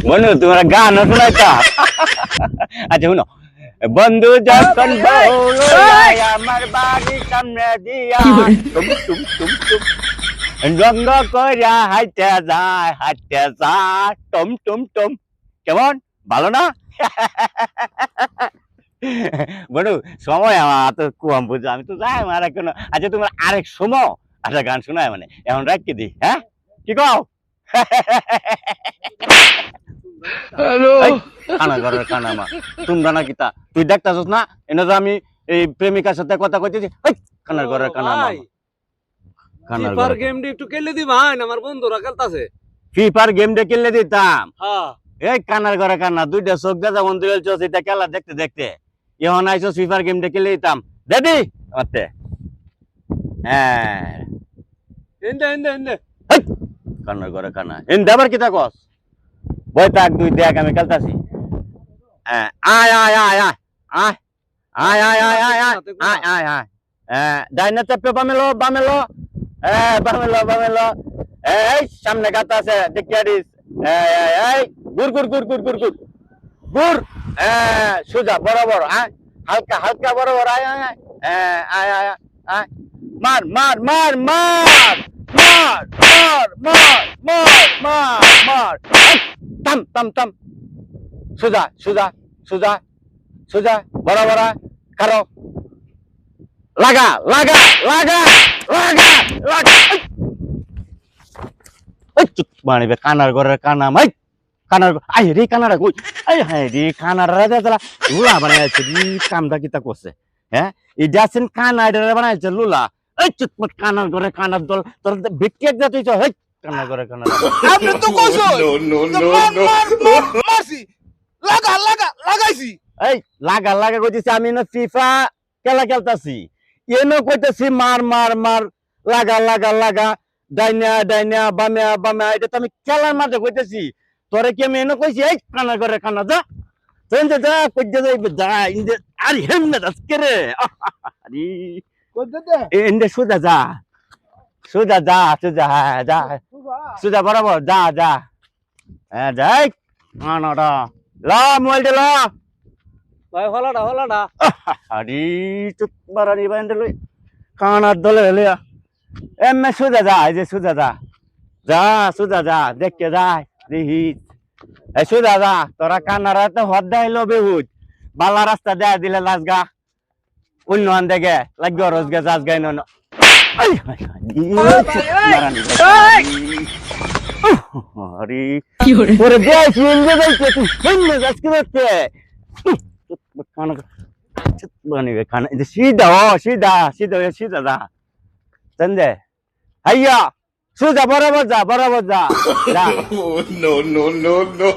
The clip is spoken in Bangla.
বন্ধু তোমার গান শোনাইতা আচ্ছা শুনো বন্ধু যখন আমার বাড়ির সামনে দিয়া টুম টুম টুম টুম রঙ্গ কইরা হাইতে যায় টম টম টম কেমন ভালো না বন্ধু সময় আমার তো কম বুঝো আমি তো যাই আমার কোনো আচ্ছা তোমার আরেক সময় আচ্ছা গান শোনায় মানে এখন রাখি দি হ্যাঁ কি কও হ্যালো কানা ঘরের কানা মা তোমরা না কিতা তুই দেখতাছস না এনে যে আমি এই প্রেমিকার সাথে কথা কইতেছি কানার ঘরের কানা মা কানার ফিফার গেমটি একটু খেলে দি ভাই আমার বন্ধুরা খেলতাছে ফিফার গেম ডে খেললে দিতাম হ্যাঁ এই কানার ঘরে কানা দুইটা চোখ দাদা বন্ধু চলছে এটা খেলা দেখতে দেখতে এখন আইসো ফিফার গেম ডে খেলে দিতাম দাদি মতে হ্যাঁ এন্দে কানার ঘরে কানা এন্দে আবার কিতা কস বই থাক দুই দেখ আমি খেলতাছি আয় আয় আয় আয় আয় আয় আয় আয় আয় আয় আয় আয় ডাইনে চেপে বামেলো বামেলো এই সামনে গাতা আছে দেখিয়া দিস এই গুর গুর গুর গুর গুর গুর গুর সোজা বরাবর আয় হালকা হালকা বরাবর আয় আয় আয় আয় আয় মার মার মার মার মার মার মার মার মার মার থাম থাম থাম সোজা সোজা সোজা সোজা বরাবর কারো লাগা লাগা লাগা লাগা লাগা চুপ মানিবে কানার ঘরের কানা মাই কানার আই রে কানারা কই আই হাই রে কানার রাজা তালা লুলা বানাইছে রে কামটা কিতা করছে হ্যাঁ এই যাচ্ছেন কানা এটা বানাইছে লুলা এই চুপ কানার ঘরে কানার দল তোর বিক্রি যাতে চ হেই কানার ঘরে কানার আপনি তো কইছো নো নো নো মারছি লাগা লাগা লাগাইছি এই লাগা লাগা কইতেছি আমি না ফিফা খেলা খেলতাছি এনো কইতেছি মার মার মার লাগা লাগা লাগা ডাইনা ডাইনা বামে বামে এটা তো আমি খেলার মাঝে কইতেছি তোরে কি আমি এনো কইছি এই কানা করে কানা যা তুই যা কইতে যাইবে যা ইন্দে আরে হেমনে আজকে রে আরে কইতে দে ইন্দে সুদা যা সুদা যা সুদা যা সুদা বরাবর যা যা হ্যাঁ যাই আনাটা লা মোবাইল দে লা ভাই হলাডা আরে চুপ মারানি বাইন্দে লই কানার দলে লইয়া এমে সুদা যা এই যে সুদা যা যা সুদা যা দেখতে যায় দেখি এই সুদা যা তোরা কানারা তো হদ্দাই লবে হুজ বালা রাস্তা দেয়া দিলে লাজগা অন্য আন দেখে লাগবে রোজগা যাস গাই নন আই আরে কি হরে ওরে বয়স ইন্দে যাইছে তুই হেমনে যাস কি করতে কানা বানিবে কানা সিধা ও সিধা সিধা সিধা যা চন্দে আইয়া সোজা বরাবর যা নো নো নো নো